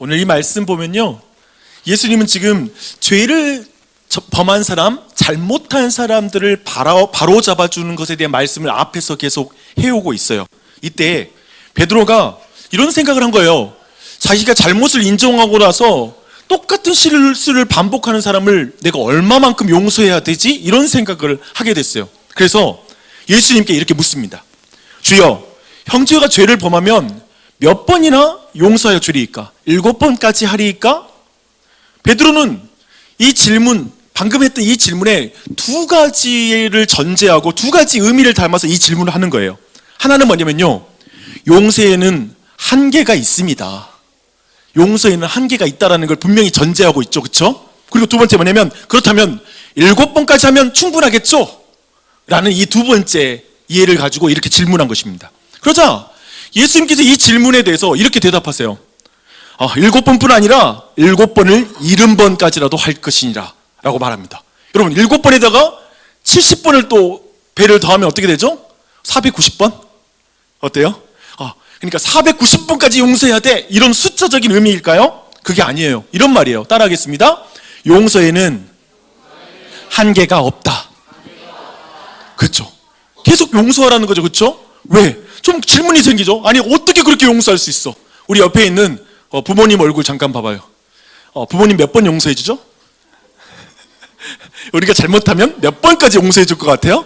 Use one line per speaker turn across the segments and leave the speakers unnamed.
오늘 이 말씀 보면요, 예수님은 지금 죄를 범한 사람, 잘못한 사람들을 바로 잡아주는 것에 대한 말씀을 앞에서 계속 해오고 있어요. 이때 베드로가 이런 생각을 한 거예요. 자기가 잘못을 인정하고 나서 똑같은 실수를 반복하는 사람을 내가 얼마만큼 용서해야 되지? 이런 생각을 하게 됐어요. 그래서 예수님께 이렇게 묻습니다. 주여, 형제가 죄를 범하면 몇 번이나 용서하여 주리이까? 7번까지 하리이까? 베드로는 이 질문, 방금 했던 이 질문에 두 가지를 전제하고 두 가지 의미를 담아서 이 질문을 하는 거예요. 하나는 뭐냐면요, 용서에는 한계가 있습니다. 용서에는 한계가 있다는 걸 분명히 전제하고 있죠. 그렇죠? 그리고 두 번째 뭐냐면, 그렇다면 7번까지 하면 충분하겠죠? 라는 이 두 번째 이해를 가지고 이렇게 질문한 것입니다. 그러자 예수님께서 이 질문에 대해서 이렇게 대답하세요. 7번뿐 아니라 7번을 70번까지라도 할 것이니라 라고 말합니다. 여러분, 7번에다가 70번을 또 배를 더하면 어떻게 되죠? 490번? 어때요? 그러니까 490번까지 용서해야 돼, 이런 숫자적인 의미일까요? 그게 아니에요. 이런 말이에요. 따라하겠습니다. 용서에는 한계가 없다. 그렇죠? 계속 용서하라는 거죠. 그렇죠? 왜? 좀 질문이 생기죠. 아니, 어떻게 그렇게 용서할 수 있어? 우리 옆에 있는 부모님 얼굴 잠깐 봐봐요. 부모님 몇 번 용서해 주죠? 우리가 잘못하면 몇 번까지 용서해 줄 것 같아요?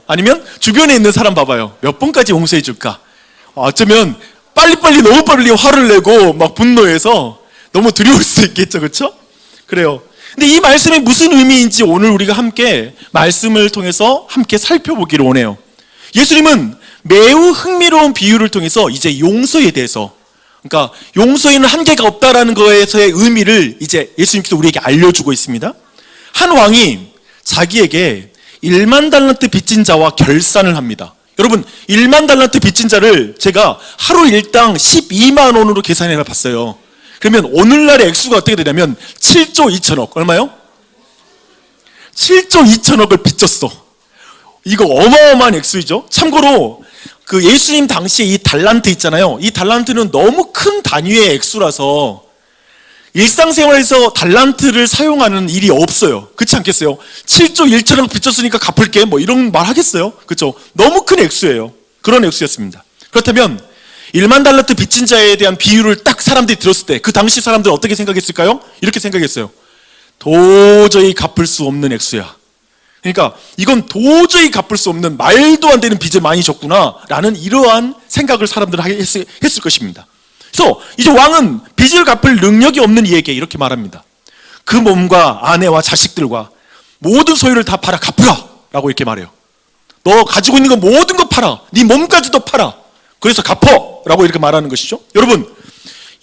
아니면 주변에 있는 사람 봐봐요. 몇 번까지 용서해 줄까? 어쩌면 빨리빨리 너무 빨리 화를 내고 막 분노해서 너무 두려울 수 있겠죠. 그렇죠? 그래요. 근데 이 말씀이 무슨 의미인지 오늘 우리가 함께 말씀을 통해서 함께 살펴보기를 원해요. 예수님은 매우 흥미로운 비유를 통해서 이제 용서에 대해서, 그러니까 용서에는 한계가 없다라는 것에서의 의미를 이제 예수님께서 우리에게 알려주고 있습니다. 한 왕이 자기에게 1만 달란트 빚진 자와 결산을 합니다. 여러분, 1만 달란트 빚진 자를 제가 하루 일당 12만 원으로 계산해 봤어요. 그러면 오늘날의 액수가 어떻게 되냐면 7조 2천억, 얼마요? 7조 2천억을 빚졌어. 이거 어마어마한 액수이죠. 참고로 그 예수님 당시에 이 달란트 있잖아요. 이 달란트는 너무 큰 단위의 액수라서 일상생활에서 달란트를 사용하는 일이 없어요. 그렇지 않겠어요? 7조 1천억 빚졌으니까 갚을게, 뭐 이런 말 하겠어요? 그렇죠? 너무 큰 액수예요. 그런 액수였습니다. 그렇다면 1만 달란트 빚진 자에 대한 비유를 딱 사람들이 들었을 때 그 당시 사람들은 어떻게 생각했을까요? 이렇게 생각했어요. 도저히 갚을 수 없는 액수야. 그러니까 이건 도저히 갚을 수 없는, 말도 안 되는 빚을 많이 졌구나 라는 이러한 생각을 사람들은 했을 것입니다. 그래서 이제 왕은 빚을 갚을 능력이 없는 이에게 이렇게 말합니다. 그 몸과 아내와 자식들과 모든 소유를 다 팔아 갚으라 라고 이렇게 말해요. 너 가지고 있는 거 모든 거 팔아, 네 몸까지도 팔아, 그래서 갚어 라고 이렇게 말하는 것이죠. 여러분,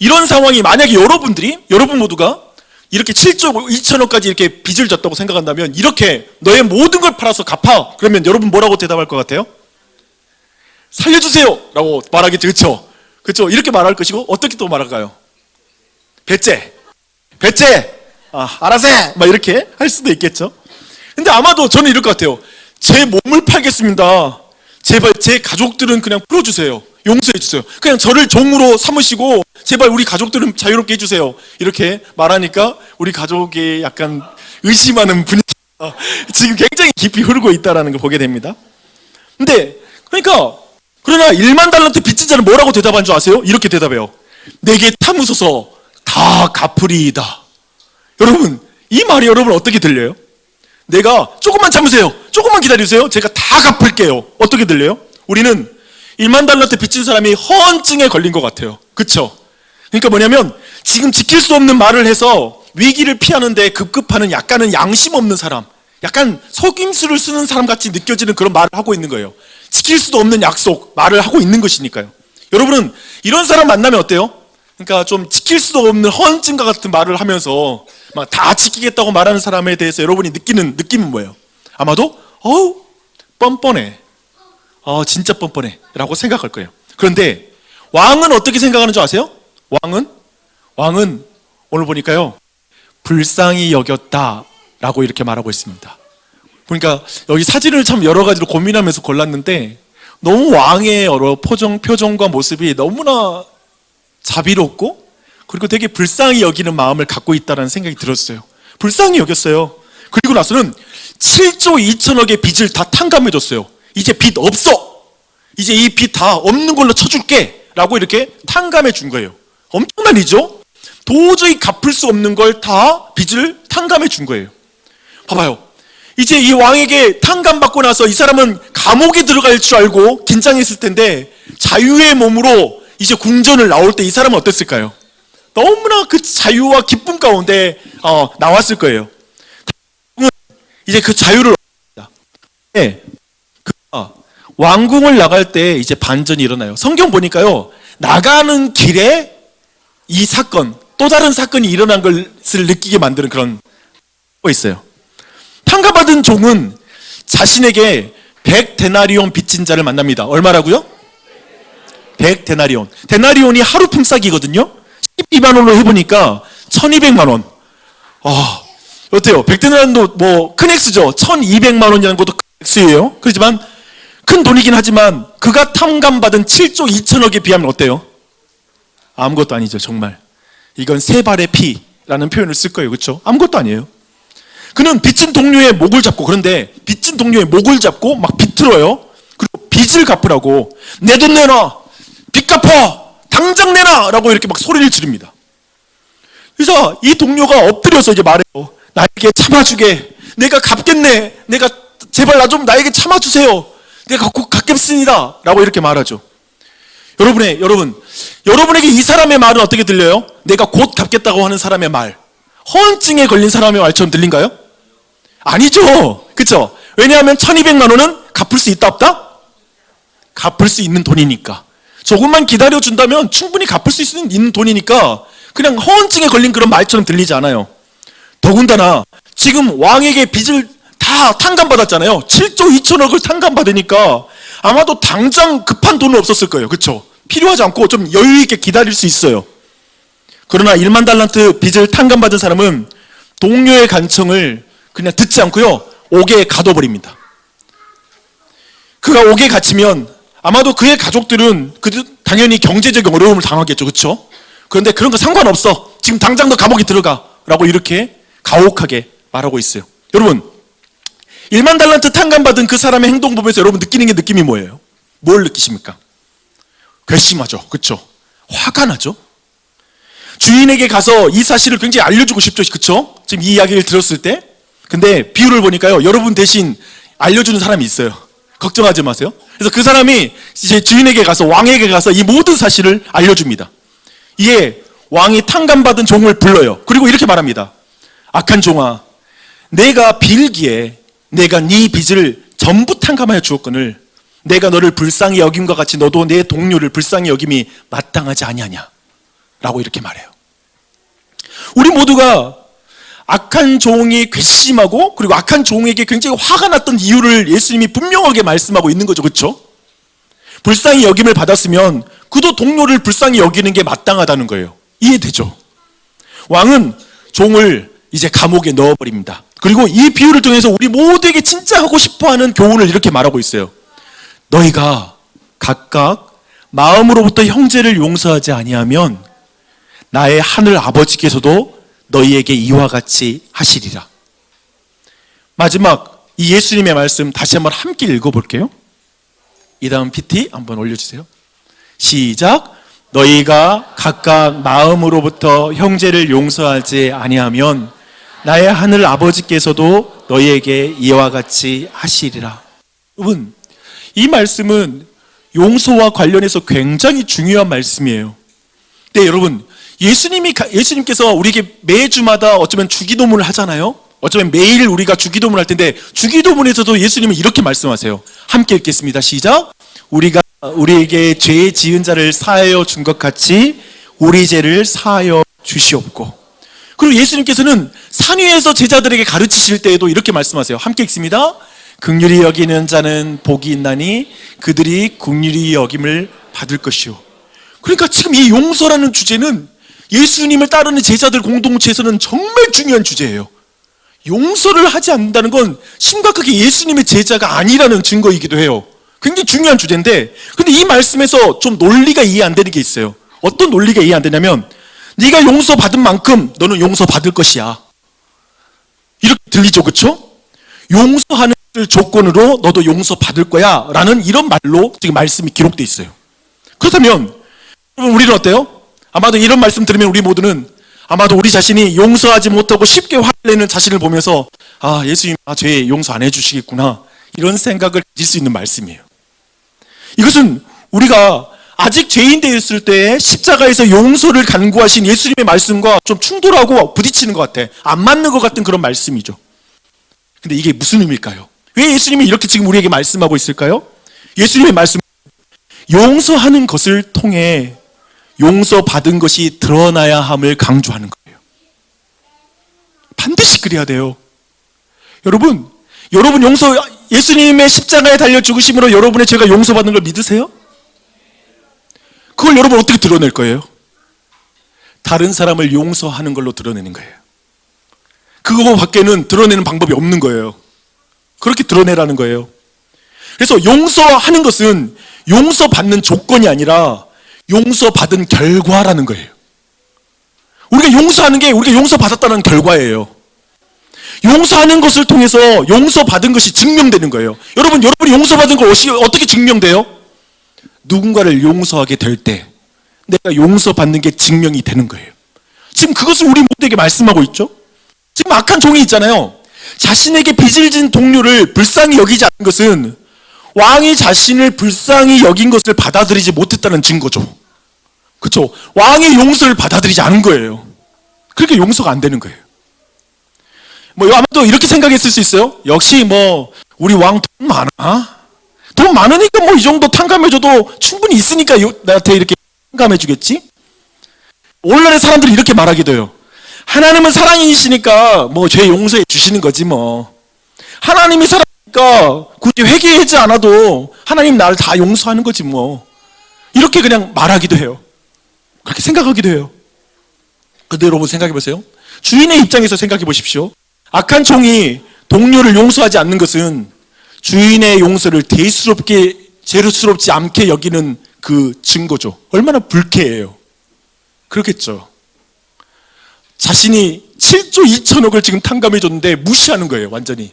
이런 상황이 만약에 여러분 모두가 이렇게 7조 2천억까지 이렇게 빚을 졌다고 생각한다면, 이렇게 너의 모든 걸 팔아서 갚아, 그러면 여러분 뭐라고 대답할 것 같아요? 살려주세요 라고 말하겠죠. 그렇죠? 그렇죠? 이렇게 말할 것이고, 어떻게 또 말할까요? 배째, 알아서 해! 막 이렇게 할 수도 있겠죠. 근데 아마도 저는 이럴 것 같아요. 제 몸을 팔겠습니다. 제발 제 가족들은 그냥 풀어주세요. 용서해 주세요. 그냥 저를 종으로 삼으시고 제발 우리 가족들은 자유롭게 해주세요. 이렇게 말하니까 우리 가족이 약간 의심하는 분위기가 지금 굉장히 깊이 흐르고 있다는 걸 보게 됩니다. 근데 그러나 1만 달란트 빚진 자는 뭐라고 대답한 줄 아세요? 이렇게 대답해요. 내게 참으소서 다 갚으리이다. 여러분, 이 말이 여러분 어떻게 들려요? 내가 조금만 참으세요, 조금만 기다리세요, 제가 다 갚을게요. 어떻게 들려요? 우리는 1만 달란트 빚진 사람이 허언증에 걸린 것 같아요. 그쵸? 그러니까 뭐냐면 지금 지킬 수 없는 말을 해서 위기를 피하는데 급급하는 약간은 양심 없는 사람, 약간 속임수를 쓰는 사람 같이 느껴지는 그런 말을 하고 있는 거예요. 지킬 수도 없는 약속, 말을 하고 있는 것이니까요. 여러분은 이런 사람 만나면 어때요? 그러니까 좀 지킬 수도 없는 허언증과 같은 말을 하면서 막 다 지키겠다고 말하는 사람에 대해서 여러분이 느끼는 느낌은 뭐예요? 아마도 뻔뻔해, 진짜 뻔뻔해 라고 생각할 거예요. 그런데 왕은 어떻게 생각하는 줄 아세요? 왕은 오늘 보니까요, 불쌍히 여겼다 라고 이렇게 말하고 있습니다. 그러니까 여기 사진을 참 여러 가지로 고민하면서 골랐는데 너무 왕의 여러 표정과 모습이 너무나 자비롭고 그리고 되게 불쌍히 여기는 마음을 갖고 있다는 생각이 들었어요. 불쌍히 여겼어요. 그리고 나서는 7조 2천억의 빚을 다 탕감해줬어요. 이제 빚 없어. 이제 이 빚 다 없는 걸로 쳐줄게 라고 이렇게 탕감해 준 거예요. 엄청난 일이죠. 도저히 갚을 수 없는 걸 다 빚을 탕감해 준 거예요. 봐봐요. 이제 이 왕에게 탕감받고 나서 이 사람은 감옥에 들어갈 줄 알고 긴장했을 텐데 자유의 몸으로 이제 궁전을 나올 때 이 사람은 어땠을까요? 너무나 그 자유와 기쁨 가운데 나왔을 거예요. 이제 그 자유를 얻습니다. 네, 왕궁을 나갈 때 이제 반전이 일어나요. 성경 보니까요, 나가는 길에 이 사건, 또 다른 사건이 일어난 것을 느끼게 만드는 그런 거 있어요. 탕감받은 종은 자신에게 100데나리온 빚진 자를 만납니다. 얼마라고요? 100데나리온. 데나리온이 하루 품삯이거든요. 12만 원으로 해보니까 1200만 원. 어때요? 100데나리온도 뭐 큰 액수죠. 1200만 원이라는 것도 큰 액수예요. 그렇지만 큰 돈이긴 하지만 그가 탕감받은 7조 2천억에 비하면 어때요? 아무것도 아니죠. 정말 이건 세 발의 피라는 표현을 쓸 거예요. 그렇죠? 아무것도 아니에요. 그는 빚진 동료의 목을 잡고, 그런데 빚진 동료의 목을 잡고 막 비틀어요. 그리고 빚을 갚으라고, 내 돈 내놔, 빚 갚아, 당장 내놔 라고 이렇게 막 소리를 지릅니다. 그래서 이 동료가 엎드려서 이제 말해요. 나에게 참아주게, 내가 갚겠네, 내가 제발 나에게 참아주세요, 내가 곧 갚겠습니다 라고 이렇게 말하죠. 여러분에게 이 사람의 말은 어떻게 들려요? 내가 곧 갚겠다고 하는 사람의 말, 허언증에 걸린 사람의 말처럼 들린가요? 아니죠. 그렇죠? 왜냐하면 1200만 원은 갚을 수 있다 없다? 갚을 수 있는 돈이니까. 조금만 기다려준다면 충분히 갚을 수 있는 돈이니까 그냥 허언증에 걸린 그런 말처럼 들리지 않아요. 더군다나 지금 왕에게 빚을 다 탕감받았잖아요. 7조 2천억을 탕감받으니까 아마도 당장 급한 돈은 없었을 거예요. 그렇죠? 필요하지 않고 좀 여유 있게 기다릴 수 있어요. 그러나 1만 달란트 빚을 탕감받은 사람은 동료의 간청을 그냥 듣지 않고요, 옥에 가둬버립니다. 그가 옥에 갇히면 아마도 그의 가족들은 당연히 경제적인 어려움을 당하겠죠. 그렇죠? 그런데 그런 거 상관없어, 지금 당장 너 감옥에 들어가 라고 이렇게 가혹하게 말하고 있어요. 여러분, 1만 달란트 탕감받은 그 사람의 행동 보면서 여러분 느끼는 게 느낌이 뭐예요? 뭘 느끼십니까? 괘씸하죠. 그렇죠? 화가 나죠. 주인에게 가서 이 사실을 굉장히 알려주고 싶죠. 그렇죠? 지금 이 이야기를 들었을 때. 근데 비유를 보니까요, 여러분 대신 알려주는 사람이 있어요. 걱정하지 마세요. 그래서 그 사람이 이제 주인에게 가서, 왕에게 가서 이 모든 사실을 알려줍니다. 이에 왕이 탕감받은 종을 불러요. 그리고 이렇게 말합니다. 악한 종아, 내가 빌기에 내가 네 빚을 전부 탕감하여 주었거늘 내가 너를 불쌍히 여김과 같이 너도 내 동료를 불쌍히 여김이 마땅하지 아니하냐 라고 이렇게 말해요. 우리 모두가 악한 종이 괘씸하고 그리고 악한 종에게 굉장히 화가 났던 이유를 예수님이 분명하게 말씀하고 있는 거죠. 그렇죠? 불쌍히 여김을 받았으면 그도 동료를 불쌍히 여기는 게 마땅하다는 거예요. 이해되죠? 왕은 종을 이제 감옥에 넣어버립니다. 그리고 이 비유를 통해서 우리 모두에게 진짜 하고 싶어하는 교훈을 이렇게 말하고 있어요. 너희가 각각 마음으로부터 형제를 용서하지 아니하면 나의 하늘 아버지께서도 너희에게 이와 같이 하시리라. 마지막 이 예수님의 말씀 다시 한번 함께 읽어볼게요. 이 다음 PT 한번 올려주세요. 시작. 너희가 각각 마음으로부터 형제를 용서하지 아니하면 나의 하늘 아버지께서도 너희에게 이와 같이 하시리라. 여러분, 이 말씀은 용서와 관련해서 굉장히 중요한 말씀이에요. 네, 여러분, 예수님께서 우리에게 매주마다 어쩌면 주기도문을 하잖아요. 어쩌면 매일 우리가 주기도문을 할 텐데 주기도문에서도 예수님은 이렇게 말씀하세요. 함께 읽겠습니다. 시작. 우리가 우리에게 죄 지은 자를 사하여 준 것 같이 우리 죄를 사하여 주시옵고. 그리고 예수님께서는 산 위에서 제자들에게 가르치실 때에도 이렇게 말씀하세요. 함께 읽습니다. 긍휼히 여기는 자는 복이 있나니 그들이 긍휼히 여김을 받을 것이요. 그러니까 지금 이 용서라는 주제는 예수님을 따르는 제자들 공동체에서는 정말 중요한 주제예요. 용서를 하지 않는다는 건 심각하게 예수님의 제자가 아니라는 증거이기도 해요. 굉장히 중요한 주제인데, 근데 이 말씀에서 좀 논리가 이해 안 되는 게 있어요. 어떤 논리가 이해 안 되냐면, 네가 용서받은 만큼 너는 용서받을 것이야. 이렇게 들리죠, 그렇죠? 용서하는 조건으로 너도 용서받을 거야 라는 이런 말로 지금 말씀이 기록되어 있어요. 그렇다면 우리는 어때요? 아마도 이런 말씀 들으면 우리 모두는 아마도 우리 자신이 용서하지 못하고 쉽게 화를 내는 자신을 보면서 아, 예수님, 죄 용서 안 해주시겠구나, 이런 생각을 가질 수 있는 말씀이에요. 이것은 우리가 아직 죄인 되었을 때 십자가에서 용서를 간구하신 예수님의 말씀과 좀 충돌하고 부딪히는 것 같아. 안 맞는 것 같은 그런 말씀이죠. 근데 이게 무슨 의미일까요? 왜 예수님이 이렇게 지금 우리에게 말씀하고 있을까요? 예수님의 말씀, 용서하는 것을 통해 용서받은 것이 드러나야 함을 강조하는 거예요. 반드시 그래야 돼요. 여러분 예수님의 십자가에 달려 죽으심으로 여러분의 죄가 용서받는 걸 믿으세요? 그걸 여러분 어떻게 드러낼 거예요? 다른 사람을 용서하는 걸로 드러내는 거예요. 그거 밖에는 드러내는 방법이 없는 거예요. 그렇게 드러내라는 거예요. 그래서 용서하는 것은 용서받는 조건이 아니라 용서받은 결과라는 거예요. 우리가 용서하는 게 우리가 용서받았다는 결과예요. 용서하는 것을 통해서 용서받은 것이 증명되는 거예요. 여러분이 용서받은 걸 어떻게 증명돼요? 누군가를 용서하게 될 때 내가 용서받는 게 증명이 되는 거예요. 지금 그것을 우리 모두에게 말씀하고 있죠. 지금 악한 종이 있잖아요. 자신에게 빚을 진 동료를 불쌍히 여기지 않는 것은 왕이 자신을 불쌍히 여긴 것을 받아들이지 못했다는 증거죠. 그렇죠? 왕의 용서를 받아들이지 않은 거예요. 그렇게 용서가 안 되는 거예요. 아마도 이렇게 생각했을 수 있어요. 역시 우리 왕 돈 많아. 돈 많으니까 이 정도 탕감해줘도 충분히 있으니까 나한테 이렇게 탕감해주겠지? 오늘날의 사람들이 이렇게 말하기도 해요. 하나님은 사랑이시니까 죄 용서해 주시는 거지 하나님이 사랑이니까 굳이 회개하지 않아도 하나님 나를 다 용서하는 거지 이렇게 그냥 말하기도 해요. 그렇게 생각하기도 해요. 근데 여러분 생각해 보세요. 주인의 입장에서 생각해 보십시오. 악한 종이 동료를 용서하지 않는 것은 주인의 용서를 대수롭지 않게 여기는 그 증거죠. 얼마나 불쾌해요. 그렇겠죠. 자신이 7조 2천억을 지금 탕감해줬는데 무시하는 거예요. 완전히.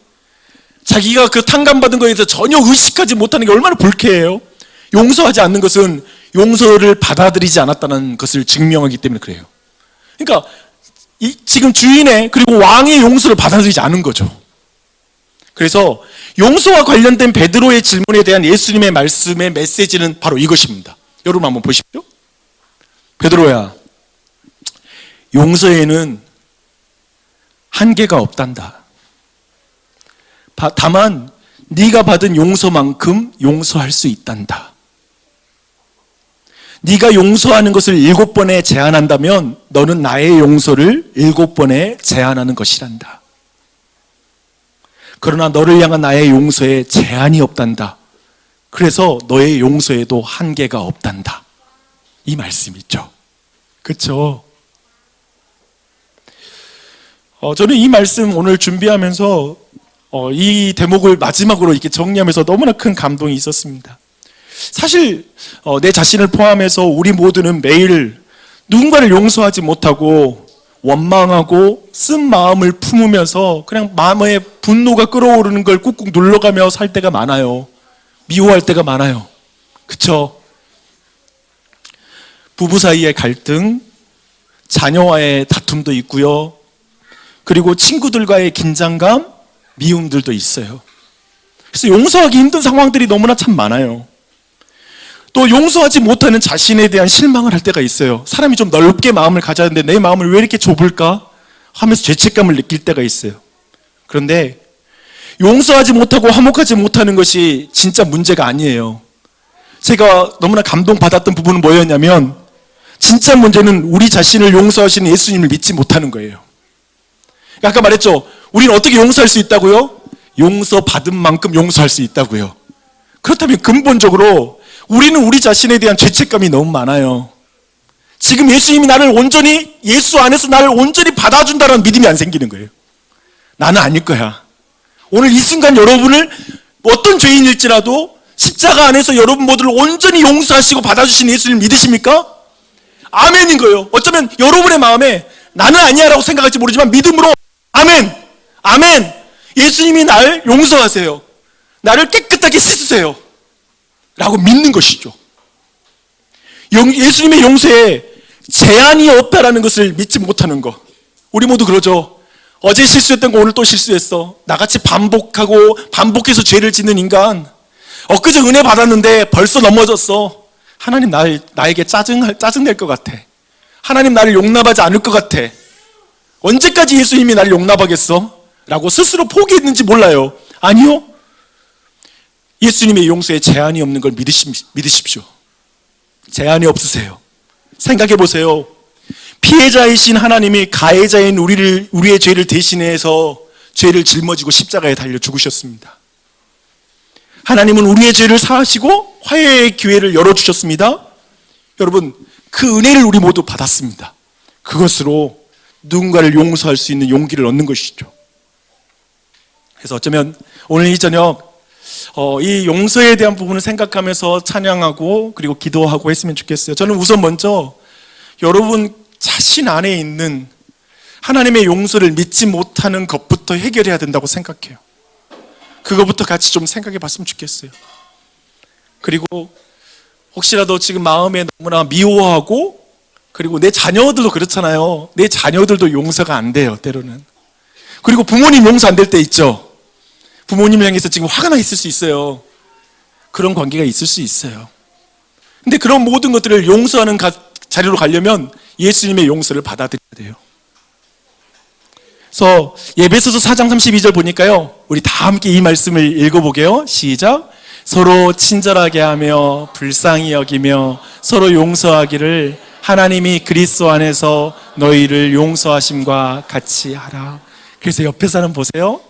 자기가 그 탕감받은 거에 대해서 전혀 의식하지 못하는 게 얼마나 불쾌해요. 용서하지 않는 것은 용서를 받아들이지 않았다는 것을 증명하기 때문에 그래요. 그러니까 지금 주인의 그리고 왕의 용서를 받아들이지 않은 거죠. 그래서 용서와 관련된 베드로의 질문에 대한 예수님의 말씀의 메시지는 바로 이것입니다. 여러분 한번 보십시오. 베드로야, 용서에는 한계가 없단다. 다만 네가 받은 용서만큼 용서할 수 있단다. 네가 용서하는 것을 7번에 제한한다면 너는 나의 용서를 7번에 제한하는 것이란다. 그러나 너를 향한 나의 용서에 제한이 없단다. 그래서 너의 용서에도 한계가 없단다. 이 말씀이죠. 그렇죠? 저는 이 말씀 오늘 준비하면서 이 대목을 마지막으로 이렇게 정리하면서 너무나 큰 감동이 있었습니다. 사실 내 자신을 포함해서 우리 모두는 매일 누군가를 용서하지 못하고 원망하고 쓴 마음을 품으면서 그냥 마음에 분노가 끓어오르는 걸 꾹꾹 눌러가며 살 때가 많아요. 미워할 때가 많아요. 그쵸? 부부 사이의 갈등, 자녀와의 다툼도 있고요. 그리고 친구들과의 긴장감, 미움들도 있어요. 그래서 용서하기 힘든 상황들이 너무나 참 많아요. 또 용서하지 못하는 자신에 대한 실망을 할 때가 있어요. 사람이 좀 넓게 마음을 가져야 하는데 내 마음을 왜 이렇게 좁을까 하면서 죄책감을 느낄 때가 있어요. 그런데 용서하지 못하고 화목하지 못하는 것이 진짜 문제가 아니에요. 제가 너무나 감동받았던 부분은 뭐였냐면 진짜 문제는 우리 자신을 용서하시는 예수님을 믿지 못하는 거예요. 아까 말했죠. 우리는 어떻게 용서할 수 있다고요? 용서받은 만큼 용서할 수 있다고요. 그렇다면 근본적으로 우리는 우리 자신에 대한 죄책감이 너무 많아요. 지금 예수님이 예수 안에서 나를 온전히 받아준다는 믿음이 안 생기는 거예요. 나는 아닐 거야. 오늘 이 순간 여러분을 어떤 죄인일지라도 십자가 안에서 여러분 모두를 온전히 용서하시고 받아주신 예수님 믿으십니까? 아멘인 거예요. 어쩌면 여러분의 마음에 나는 아니야 라고 생각할지 모르지만 믿음으로 아멘, 아멘. 예수님이 날 용서하세요. 나를 깨끗하게 씻으세요 라고 믿는 것이죠. 예수님의 용서에 제한이 없다라는 것을 믿지 못하는 것. 우리 모두 그러죠. 어제 실수했던 거 오늘 또 실수했어. 나같이 반복해서 죄를 짓는 인간. 엊그제 은혜 받았는데 벌써 넘어졌어. 하나님 나에게 짜증낼 것 같아. 하나님 나를 용납하지 않을 것 같아. 언제까지 예수님이 나를 용납하겠어? 라고 스스로 포기했는지 몰라요. 아니요. 예수님의 용서에 제한이 없는 걸 믿으십시오. 제한이 없으세요. 생각해 보세요. 피해자이신 하나님이 가해자인 우리의 죄를 대신해서 죄를 짊어지고 십자가에 달려 죽으셨습니다. 하나님은 우리의 죄를 사하시고 화해의 기회를 열어주셨습니다. 여러분, 그 은혜를 우리 모두 받았습니다. 그것으로 누군가를 용서할 수 있는 용기를 얻는 것이죠. 그래서 어쩌면 오늘 이 저녁 이 용서에 대한 부분을 생각하면서 찬양하고 그리고 기도하고 했으면 좋겠어요. 저는 우선 먼저 여러분 자신 안에 있는 하나님의 용서를 믿지 못하는 것부터 해결해야 된다고 생각해요. 그거부터 같이 좀 생각해 봤으면 좋겠어요. 그리고 혹시라도 지금 마음에 너무나 미워하고 그리고 내 자녀들도 그렇잖아요. 내 자녀들도 용서가 안 돼요, 때로는. 그리고 부모님 용서 안 될 때 있죠. 부모님을 향해서 지금 화가 나 있을 수 있어요. 그런 관계가 있을 수 있어요. 근데 그런 모든 것들을 용서하는 자리로 가려면 예수님의 용서를 받아들여야 돼요. 그래서 에베소서 4장 32절 보니까요, 우리 다 함께 이 말씀을 읽어보게요. 시작. 서로 친절하게 하며 불쌍히 여기며 서로 용서하기를 하나님이 그리스도 안에서 너희를 용서하심과 같이 하라. 그래서 옆에 사람 보세요.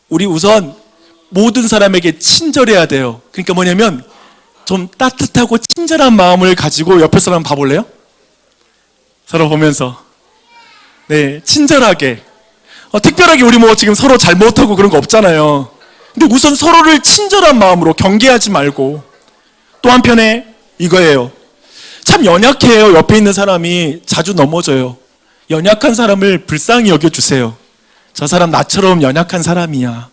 우리 우선 모든 사람에게 친절해야 돼요. 그러니까 뭐냐면 좀 따뜻하고 친절한 마음을 가지고 옆에 사람 봐볼래요? 서로 보면서 네, 친절하게. 특별하게 우리 뭐 지금 서로 잘못하고 그런 거 없잖아요. 근데 우선 서로를 친절한 마음으로 경계하지 말고. 또 한편에 이거예요. 참 연약해요. 옆에 있는 사람이 자주 넘어져요. 연약한 사람을 불쌍히 여겨주세요. 저 사람 나처럼 연약한 사람이야.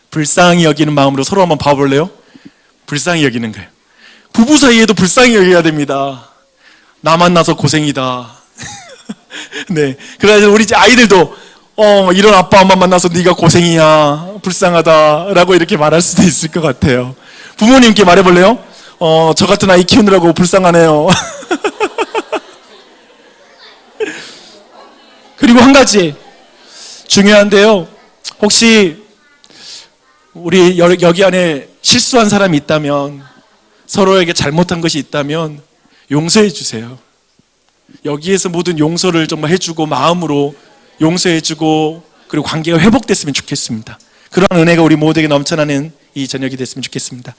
불쌍히 여기는 마음으로 서로 한번 봐볼래요? 불쌍히 여기는 거예요. 부부 사이에도 불쌍히 여겨야 됩니다. 나 만나서 고생이다. 네. 그래서 우리 아이들도 이런 아빠 엄마 만나서 네가 고생이야, 불쌍하다라고 이렇게 말할 수도 있을 것 같아요. 부모님께 말해볼래요? 저 같은 아이 키우느라고 불쌍하네요. 그리고 한 가지 중요한데요. 혹시 우리 여기 안에 실수한 사람이 있다면, 서로에게 잘못한 것이 있다면 용서해 주세요. 여기에서 모든 용서를 정말 해주고 마음으로 용서해주고 그리고 관계가 회복됐으면 좋겠습니다. 그런 은혜가 우리 모두에게 넘쳐나는 이 저녁이 됐으면 좋겠습니다.